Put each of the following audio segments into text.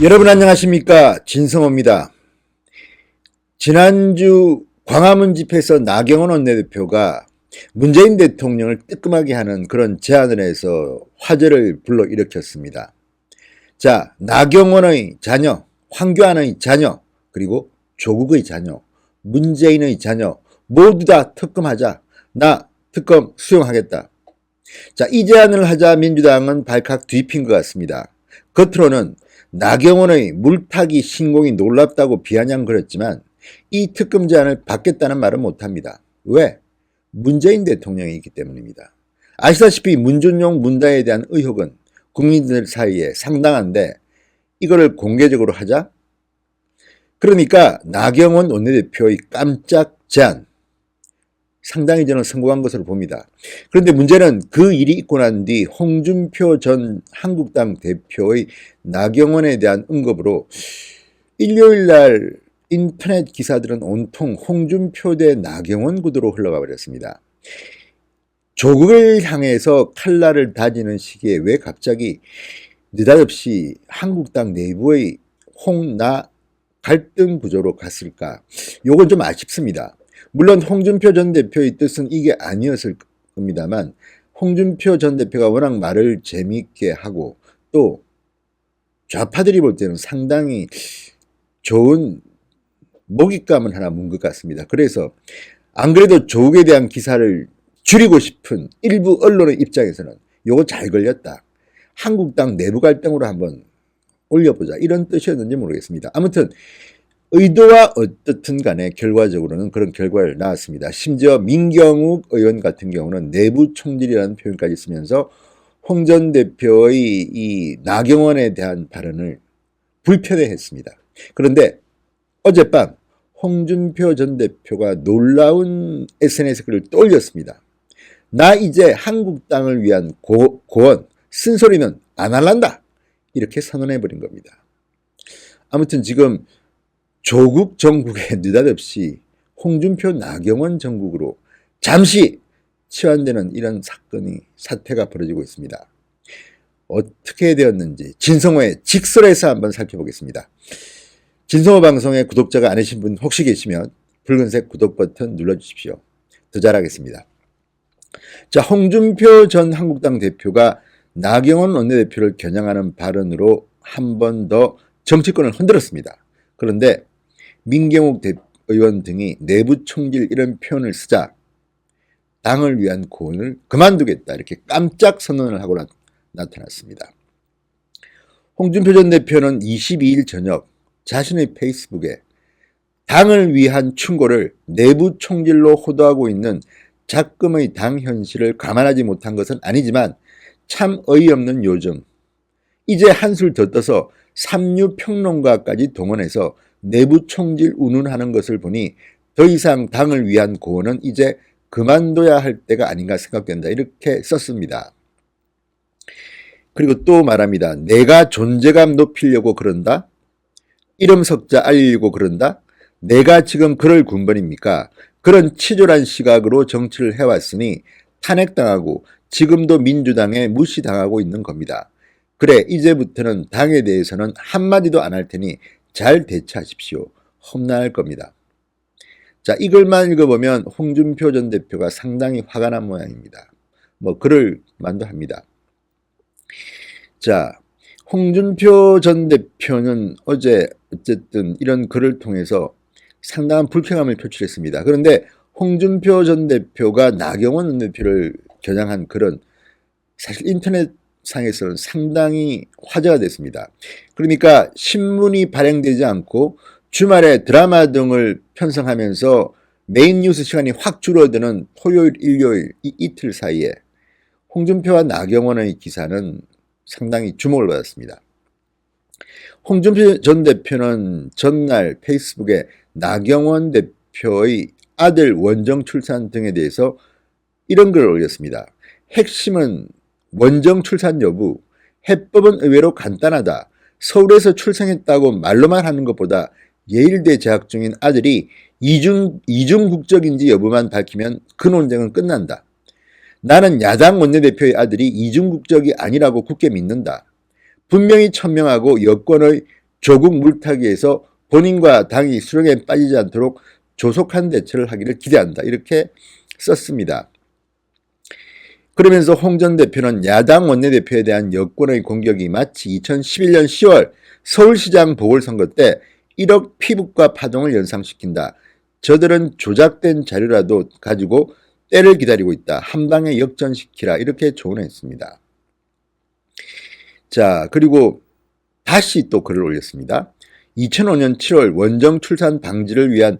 여러분 안녕하십니까, 진성호입니다. 지난주 광화문 집회에서 나경원 원내대표가 문재인 대통령을 뜨끔하게 하는 그런 제안을 해서 화제를 불러일으켰습니다. 자, 나경원의 자녀, 황교안의 자녀, 그리고 조국의 자녀, 문재인의 자녀 모두 다 특검하자. 나 특검 수용하겠다. 자, 이 제안을 하자 민주당은 발칵 뒤핀 것 같습니다. 겉으로는 나경원의 물타기 신공이 놀랍다고 비아냥거렸지만 이 특검 제안을 받겠다는 말은 못합니다. 왜? 문재인 대통령이 있기 때문입니다. 아시다시피 문준용 문다에 대한 의혹은 국민들 사이에 상당한데 이거를 공개적으로 하자? 그러니까 나경원 원내대표의 깜짝 제안, 상당히 저는 성공한 것으로 봅니다. 그런데 문제는 그 일이 있고 난 뒤 홍준표 전 한국당 대표의 나경원에 대한 언급으로 일요일 날 인터넷 기사들은 온통 홍준표 대 나경원 구도로 흘러가 버렸습니다. 조국을 향해서 칼날을 다지는 시기에 왜 갑자기 느닷없이 한국당 내부의 홍나 갈등 구조로 갔을까? 요건 좀 아쉽습니다. 물론 홍준표 전 대표의 뜻은 이게 아니었을 겁니다만 홍준표 전 대표가 워낙 말을 재미있게 하고 또 좌파들이 볼 때는 상당히 좋은 먹잇감을 하나 문 것 같습니다. 그래서 안 그래도 조국에 대한 기사를 줄이고 싶은 일부 언론의 입장에서는 요거 잘 걸렸다. 한국당 내부 갈등으로 한번 올려보자. 이런 뜻이었는지 모르겠습니다. 아무튼 의도와 어떻든 간에 결과적으로는 그런 결과를 낳았습니다. 심지어 민경욱 의원 같은 경우는 내부 총질이라는 표현까지 쓰면서 홍 전 대표의 이 나경원에 대한 발언을 불편해했습니다. 그런데 어젯밤 홍준표 전 대표가 놀라운 SNS 글을 또 올렸습니다. 나 이제 한국당을 위한 고언, 쓴소리는 안 할란다. 이렇게 선언해버린 겁니다. 아무튼 지금 조국 정국에 느닷없이 홍준표 나경원 정국으로 잠시 치환되는 이런 사태가 벌어지고 있습니다. 어떻게 되었는지 진성호의 직설에서 한번 살펴보겠습니다. 진성호 방송의 구독자가 아니신 분 혹시 계시면 붉은색 구독 버튼 눌러주십시오. 더 잘하겠습니다. 자, 홍준표 전 한국당 대표가 나경원 원내대표를 겨냥하는 발언으로 한 번 더 정치권을 흔들었습니다. 그런데 민경욱 의원 등이 내부 총질 이런 표현을 쓰자 당을 위한 고언을 그만두겠다 이렇게 깜짝 선언을 하고 나타났습니다. 홍준표 전 대표는 22일 저녁 자신의 페이스북에 당을 위한 충고를 내부 총질로 호도하고 있는 작금의 당 현실을 감안하지 못한 것은 아니지만 참 어이없는 요즘 이제 한술 더 떠서 삼류평론가까지 동원해서 내부 총질 운운하는 것을 보니 더 이상 당을 위한 고언은 이제 그만둬야 할 때가 아닌가 생각된다. 이렇게 썼습니다. 그리고 또 말합니다. 내가 존재감 높이려고 그런다? 이름 석자 알리려고 그런다? 내가 지금 그럴 군번입니까? 그런 치졸한 시각으로 정치를 해왔으니 탄핵당하고 지금도 민주당에 무시당하고 있는 겁니다. 그래, 이제부터는 당에 대해서는 한마디도 안 할 테니 잘 대처하십시오. 험난할 겁니다. 자, 이글만 읽어보면 홍준표 전 대표가 상당히 화가 난 모양입니다. 뭐 그럴 만도 합니다. 자, 홍준표 전 대표는 어제 어쨌든 이런 글을 통해서 상당한 불쾌감을 표출했습니다. 그런데 홍준표 전 대표가 나경원 원내대표를 겨냥한 글은 사실 인터넷상에서는 상당히 화제가 됐습니다. 그러니까 신문이 발행되지 않고 주말에 드라마 등을 편성하면서 메인 뉴스 시간이 확 줄어드는 토요일, 일요일 이 이틀 사이에 홍준표와 나경원의 기사는 상당히 주목을 받았습니다. 홍준표 전 대표는 전날 페이스북에 나경원 대표의 아들 원정 출산 등에 대해서 이런 글을 올렸습니다. 핵심은 원정 출산 여부, 해법은 의외로 간단하다. 서울에서 출생했다고 말로만 하는 것보다 예일대 재학 중인 아들이 이중 국적인지 여부만 밝히면 그 논쟁은 끝난다. 나는 야당 원내대표의 아들이 이중 국적이 아니라고 굳게 믿는다. 분명히 천명하고 여권의 조국 물타기에서 본인과 당이 수렁에 빠지지 않도록 조속한 대처를 하기를 기대한다. 이렇게 썼습니다. 그러면서 홍 전 대표는 야당 원내대표에 대한 여권의 공격이 마치 2011년 10월 서울시장 보궐선거 때 1억 피부과 파동을 연상시킨다. 저들은 조작된 자료라도 가지고 때를 기다리고 있다. 한 방에 역전시키라. 이렇게 조언했습니다. 자, 그리고 다시 또 글을 올렸습니다. 2005년 7월 원정 출산 방지를 위한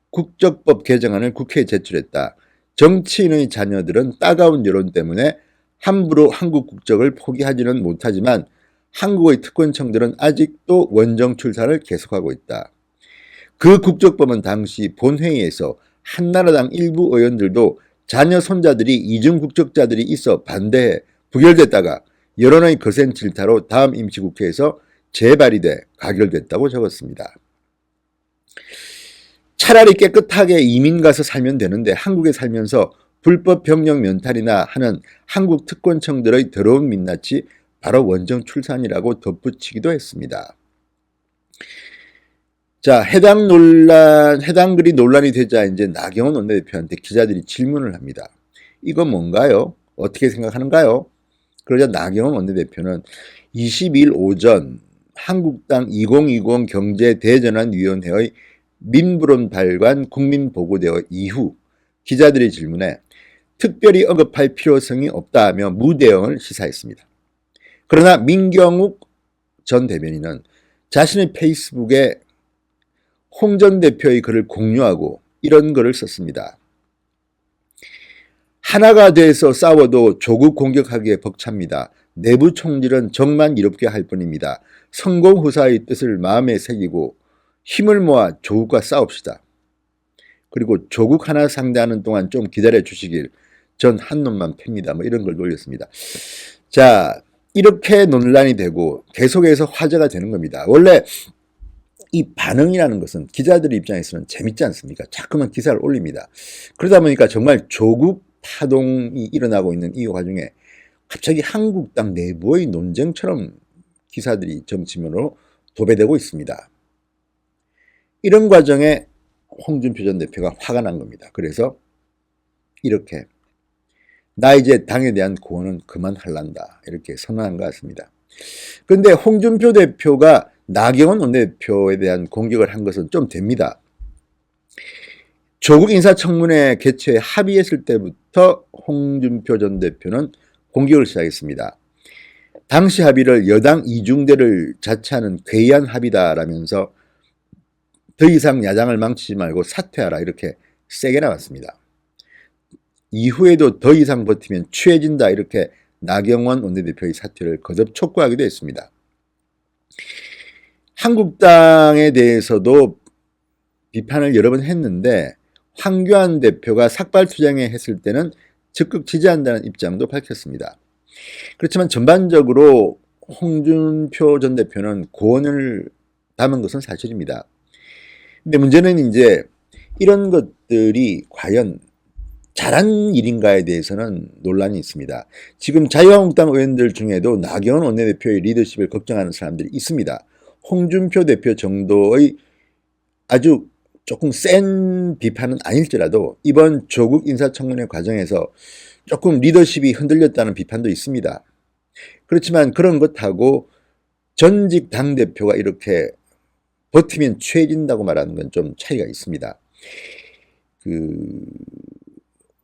국적법 개정안을 국회에 제출했다. 정치인의 자녀들은 따가운 여론 때문에 함부로 한국 국적을 포기하지는 못하지만 한국의 특권층들은 아직도 원정 출산을 계속하고 있다. 그 국적법은 당시 본회의에서 한나라당 일부 의원들도 자녀 손자들이 이중 국적자들이 있어 반대해 부결됐다가 여론의 거센 질타로 다음 임시국회에서 재발의돼 가결됐다고 적었습니다. 차라리 깨끗하게 이민 가서 살면 되는데 한국에 살면서 불법 병력 면탈이나 하는 한국 특권층들의 더러운 민낯이 바로 원정 출산이라고 덧붙이기도 했습니다. 자, 해당 글이 논란이 되자 이제 나경원 원내대표한테 기자들이 질문을 합니다. 이건 뭔가요? 어떻게 생각하는가요? 그러자 나경원 원내대표는 22일 오전 한국당 2020 경제대전환위원회의 민부론 발관 국민보고대회 이후 기자들의 질문에 특별히 언급할 필요성이 없다 하며 무대응을 시사했습니다. 그러나 민경욱 전 대변인은 자신의 페이스북에 홍 전 대표의 글을 공유하고 이런 글을 썼습니다. 하나가 돼서 싸워도 조국 공격하기에 벅찹니다. 내부 총질은 정만 이롭게 할 뿐입니다. 성공 후사의 뜻을 마음에 새기고 힘을 모아 조국과 싸웁시다. 그리고 조국 하나 상대하는 동안 좀 기다려 주시길 전 한 놈만 팹니다. 뭐 이런 걸 올렸습니다. 자, 이렇게 논란이 되고 계속해서 화제가 되는 겁니다. 원래 이 반응이라는 것은 기자들 입장에서는 재밌지 않습니까? 자꾸만 기사를 올립니다. 그러다 보니까 정말 조국 파동이 일어나고 있는 이 와중에 갑자기 한국당 내부의 논쟁처럼 기사들이 정치면으로 도배되고 있습니다. 이런 과정에 홍준표 전 대표가 화가 난 겁니다. 그래서 이렇게 나 이제 당에 대한 구원은 그만할란다 이렇게 선언한 것 같습니다. 그런데 홍준표 대표가 나경원 원내대표에 대한 공격을 한 것은 좀 됩니다. 조국 인사청문회 개최에 합의했을 때부터 홍준표 전 대표는 공격을 시작했습니다. 당시 합의를 여당 이중대를 자처하는 괴이한 합의다라면서 더 이상 야당을 망치지 말고 사퇴하라 이렇게 세게 나왔습니다. 이후에도 더 이상 버티면 취해진다 이렇게 나경원 원내대표의 사퇴를 거듭 촉구하기도 했습니다. 한국당에 대해서도 비판을 여러 번 했는데 황교안 대표가 삭발투쟁에 했을 때는 적극 지지한다는 입장도 밝혔습니다. 그렇지만 전반적으로 홍준표 전 대표는 고언을 담은 것은 사실입니다. 근데 문제는 이제 이런 것들이 과연 잘한 일인가에 대해서는 논란이 있습니다. 지금 자유한국당 의원들 중에도 나경원 원내대표의 리더십을 걱정하는 사람들이 있습니다. 홍준표 대표 정도의 아주 조금 센 비판은 아닐지라도 이번 조국 인사청문회 과정에서 조금 리더십이 흔들렸다는 비판도 있습니다. 그렇지만 그런 것하고 전직 당대표가 이렇게 버티면 취해진다고 말하는 건 좀 차이가 있습니다.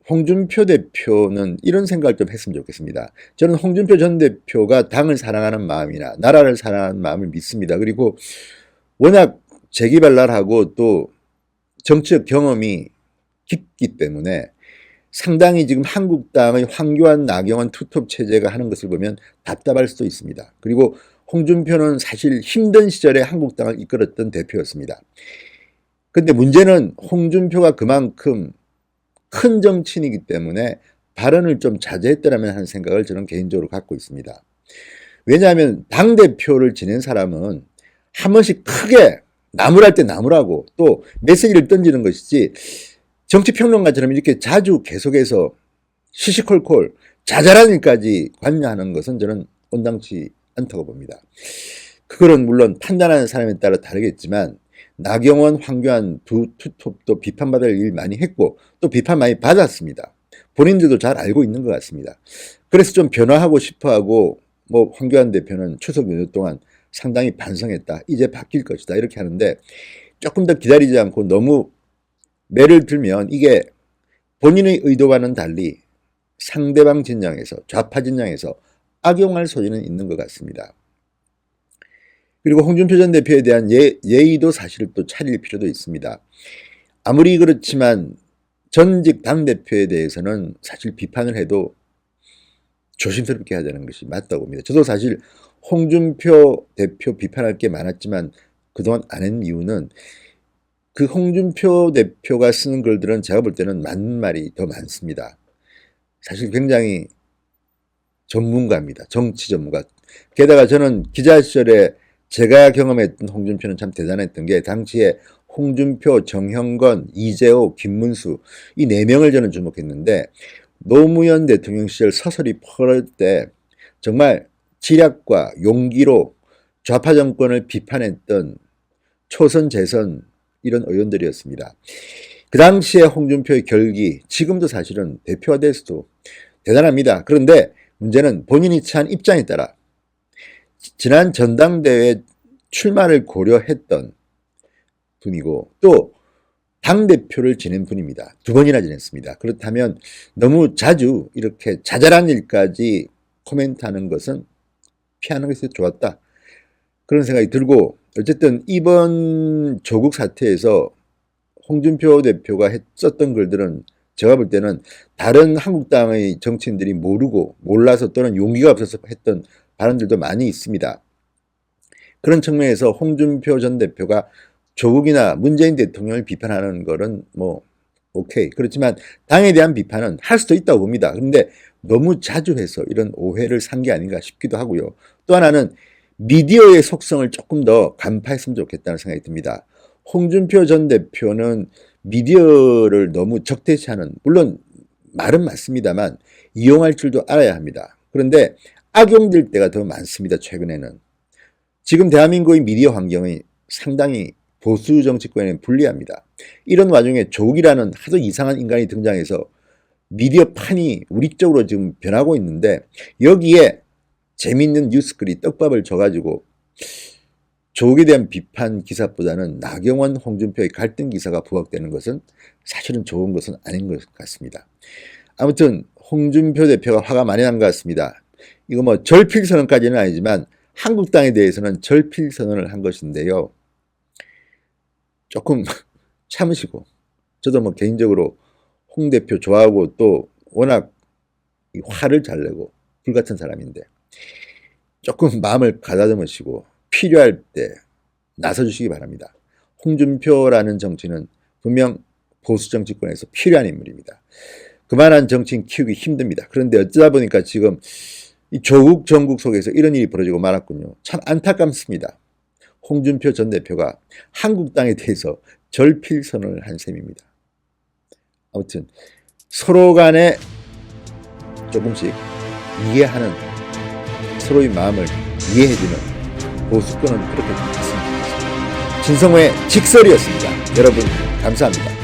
홍준표 대표는 이런 생각을 좀 했으면 좋겠습니다. 저는 홍준표 전 대표가 당을 사랑하는 마음이나 나라를 사랑하는 마음을 믿습니다. 그리고 워낙 재기발랄하고 또 정치적 경험이 깊기 때문에 상당히 지금 한국당의 황교안, 나경원 투톱 체제가 하는 것을 보면 답답할 수도 있습니다. 그리고 홍준표는 사실 힘든 시절에 한국당을 이끌었던 대표였습니다. 그런데 문제는 홍준표가 그만큼 큰 정치인이기 때문에 발언을 좀 자제했더라면 하는 생각을 저는 개인적으로 갖고 있습니다. 왜냐하면 당대표를 지낸 사람은 한 번씩 크게 나무랄 때 나무라고 또 메시지를 던지는 것이지 정치평론가처럼 이렇게 자주 계속해서 시시콜콜 자잘한 일까지 관여하는 것은 저는 온당치 않다고 봅니다. 그거는 물론 판단하는 사람에 따라 다르겠지만 나경원, 황교안 두 투톱도 비판받을 일 많이 했고 또 비판 많이 받았습니다. 본인들도 잘 알고 있는 것 같습니다. 그래서 좀 변화하고 싶어하고 뭐 황교안 대표는 추석 연휴 동안 상당히 반성했다. 이제 바뀔 것이다. 이렇게 하는데 조금 더 기다리지 않고 너무 매를 들면 이게 본인의 의도와는 달리 상대방 진영에서 좌파 진영에서 악용할 소지는 있는 것 같습니다. 그리고 홍준표 전 대표에 대한 예의도 사실 또 차릴 필요도 있습니다. 아무리 그렇지만 전직 당대표에 대해서는 사실 비판을 해도 조심스럽게 해야 되는 것이 맞다고 봅니다. 저도 사실 홍준표 대표 비판할 게 많았지만 그동안 안 한 이유는 그 홍준표 대표가 쓰는 글들은 제가 볼 때는 맞는 말이 더 많습니다. 사실 굉장히 전문가입니다. 정치 전문가. 게다가 저는 기자 시절에 제가 경험했던 홍준표는 참 대단했던 게 당시에 홍준표, 정형건, 이재호, 김문수 이 4명을 저는 주목했는데 노무현 대통령 시절 서설이 퍼럴 때 정말 지략과 용기로 좌파 정권을 비판했던 초선, 재선 이런 의원들이었습니다. 그 당시에 홍준표의 결기, 지금도 사실은 대표화돼서도 대단합니다. 그런데 문제는 본인이 처한 입장에 따라 지난 전당대회 출마를 고려했던 분이고 또 당대표를 지낸 분입니다. 2번이나 지냈습니다. 그렇다면 너무 자주 이렇게 자잘한 일까지 코멘트하는 것은 피하는 것이 좋았다. 그런 생각이 들고 어쨌든 이번 조국 사태에서 홍준표 대표가 썼던 글들은 제가 볼 때는 다른 한국당의 정치인들이 모르고 몰라서 또는 용기가 없어서 했던 발언들도 많이 있습니다. 그런 측면에서 홍준표 전 대표가 조국이나 문재인 대통령을 비판하는 거는 뭐 오케이. 그렇지만 당에 대한 비판은 할 수도 있다고 봅니다. 그런데 너무 자주 해서 이런 오해를 산 게 아닌가 싶기도 하고요. 또 하나는 미디어의 속성을 조금 더 간파했으면 좋겠다는 생각이 듭니다. 홍준표 전 대표는 미디어를 너무 적대시하는, 물론 말은 맞습니다만 이용할 줄도 알아야 합니다. 그런데 악용될 때가 더 많습니다. 최근에는. 지금 대한민국의 미디어 환경이 상당히 보수 정치권에는 불리합니다. 이런 와중에 조국이라는 하도 이상한 인간이 등장해서 미디어 판이 우리 쪽으로 지금 변하고 있는데 여기에 재미있는 뉴스글이 떡밥을 줘가지고 조국에 대한 비판 기사보다는 나경원, 홍준표의 갈등 기사가 부각되는 것은 사실은 좋은 것은 아닌 것 같습니다. 아무튼 홍준표 대표가 화가 많이 난 것 같습니다. 이거 뭐 절필선언까지는 아니지만 한국당에 대해서는 절필선언을 한 것인데요. 조금 참으시고, 저도 뭐 개인적으로 홍 대표 좋아하고 또 워낙 화를 잘 내고 불같은 사람인데 조금 마음을 가다듬으시고 필요할 때 나서주시기 바랍니다. 홍준표라는 정치는 분명 보수 정치권에서 필요한 인물입니다. 그만한 정치인 키우기 힘듭니다. 그런데 어쩌다 보니까 지금 이 조국 정국 속에서 이런 일이 벌어지고 말았군요. 참 안타깝습니다. 홍준표 전 대표가 한국당에 대해서 절필선언을 한 셈입니다. 아무튼 서로 간에 조금씩 이해하는, 서로의 마음을 이해해주는 보수권은 그렇게 됐습니다. 진성호의 직설이었습니다. 여러분 감사합니다.